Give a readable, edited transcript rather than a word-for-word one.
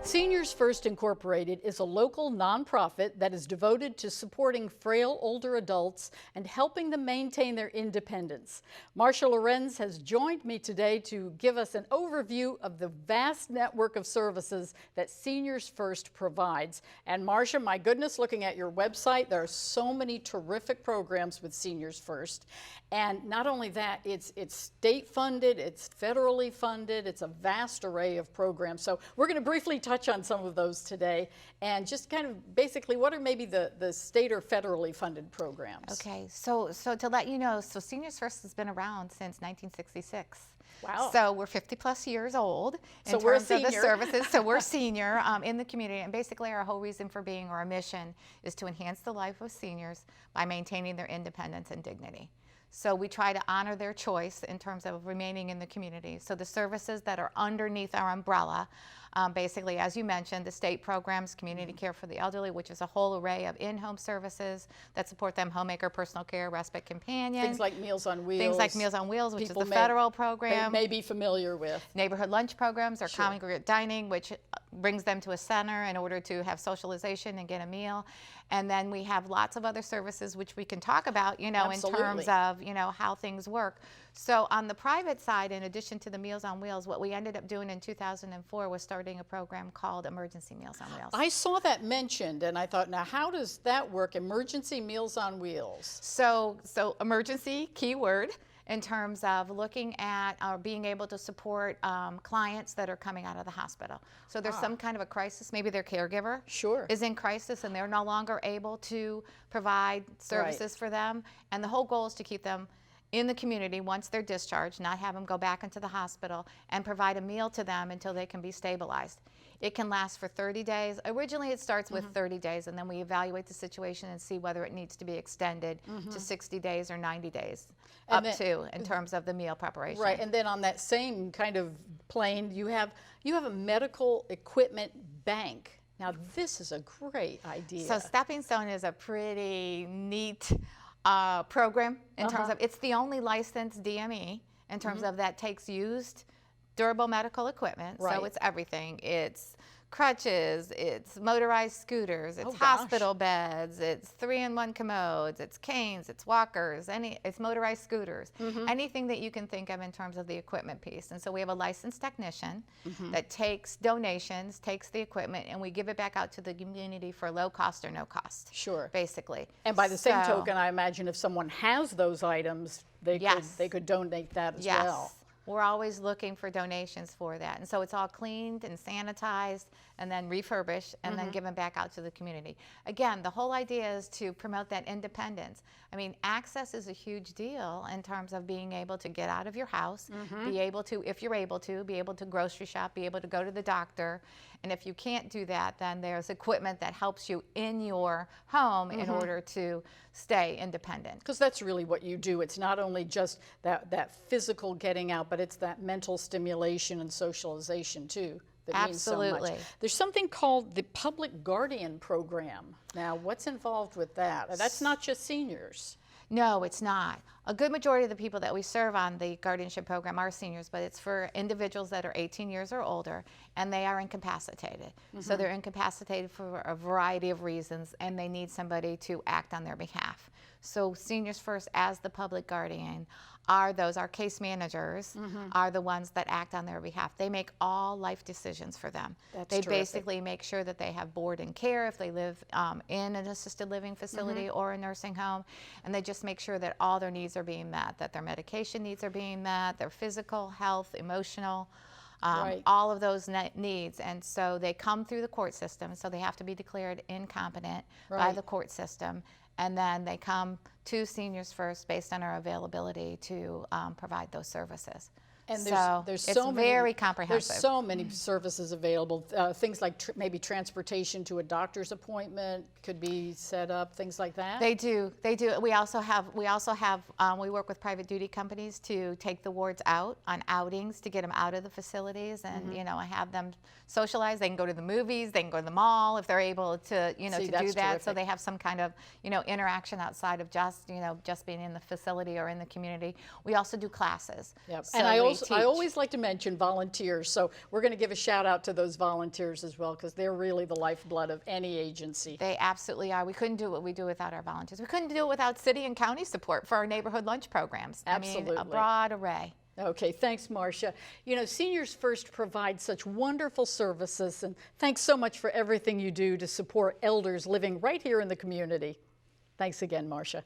Seniors First Incorporated is a local nonprofit that is devoted to supporting frail older adults and helping them maintain their independence. Marsha Lorenz has joined me today to give us an overview of the vast network of services that Seniors First provides. And Marsha, my goodness, looking at your website, there are so many terrific programs with Seniors First. And not only that, it's state funded, it's federally funded, it's a vast array of programs. So we're going to briefly touch on some of those today and just kind of basically what are maybe the state or federally funded programs. Okay, so to let you know, so Seniors First has been around since 1966. Wow. So we're 50 plus years old in so terms of the services. So we're senior in the community, and basically our whole reason for being, or our mission, is to enhance the life of seniors by maintaining their independence and dignity. So we try to honor their choice in terms of remaining in the community. So the services that are underneath our umbrella, basically, as you mentioned, the state programs, community care for the elderly, which is a whole array of in-home services that support them, homemaker, personal care, respite companion. Things like Meals on Wheels. Things like Meals on Wheels, which is the federal program. May be familiar with. Neighborhood lunch programs or Sure. congregate dining, which brings them to a center in order to have socialization and get a meal. And then we have lots of other services which we can talk about, you know, Absolutely. in terms of, you know, how things work. So on the private side, in addition to the Meals on Wheels, what we ended up doing in 2004 was starting a program called Emergency Meals on Wheels. I saw that mentioned and I thought, now how does that work, Emergency Meals on Wheels? So emergency, keyword, in terms of looking at or being able to support clients that are coming out of the hospital. So there's some kind of a crisis, maybe their caregiver is in crisis and they're no longer able to provide services for them. And the whole goal is to keep them in the community once they're discharged, not have them go back into the hospital, and provide a meal to them until they can be stabilized. It can last for 30 days. Originally it starts with 30 days and then we evaluate the situation and see whether it needs to be extended to 60 days or 90 days in terms of the meal preparation. Right, and then on that same kind of plane, you have a medical equipment bank. Now this is a great idea. So Stepping Stone is a pretty neat program in terms of, it's the only licensed DME in terms of that takes used durable medical equipment. So it's everything. It's crutches, it's motorized scooters, it's hospital beds, it's 3-in-1 commodes, it's canes, it's walkers, it's motorized scooters, anything that you can think of in terms of the equipment piece. And so we have a licensed technician that takes donations, takes the equipment, and we give it back out to the community for low cost or no cost. Sure. Basically. And by the same token, I imagine if someone has those items, they could donate that as well. We're always looking for donations for that. And so it's all cleaned and sanitized and then refurbished and then given back out to the community. Again, the whole idea is to promote that independence. I mean, access is a huge deal in terms of being able to get out of your house, be able to, if you're able to, be able to grocery shop, be able to go to the doctor. And if you can't do that, then there's equipment that helps you in your home in order to stay independent. Because that's really what you do. It's not only just that physical getting out, but it's that mental stimulation and socialization too. That means so much. There's something called the Public Guardian Program. Now, what's involved with that? That's not just seniors. No, it's not. A good majority of the people that we serve on the guardianship program are seniors, but it's for individuals that are 18 years or older, and they are incapacitated. So they're incapacitated for a variety of reasons, and they need somebody to act on their behalf. So Seniors First, as the public guardian, are our case managers are the ones that act on their behalf. They make all life decisions for them. They basically make sure that they have board and care if they live in an assisted living facility or a nursing home, and they just make sure that all their needs are being met, that their medication needs are being met, their physical, health, emotional, all of those needs. And so they come through the court system, so they have to be declared incompetent by the court system. And then they come to Seniors First based on our availability to provide those services. And there's it's so many, very comprehensive. There's so many services available. Things like maybe transportation to a doctor's appointment could be set up. Things like that. They do. They do. We also have. We work with private duty companies to take the wards out on outings to get them out of the facilities, and you know, have them socialize. They can go to the movies. They can go to the mall if they're able to. You know, to do that. Terrific. So they have some kind of interaction outside of just being in the facility or in the community. We also do classes. Yep. So and I I always like to mention volunteers, so we're going to give a shout out to those volunteers as well, because they're really the lifeblood of any agency. They absolutely are. We couldn't do what we do without our volunteers. We couldn't do it without city and county support for our neighborhood lunch programs. Absolutely. I mean, a broad array. Okay, thanks, Marcia. You know, Seniors First provides such wonderful services, and thanks so much for everything you do to support elders living right here in the community. Thanks again, Marcia.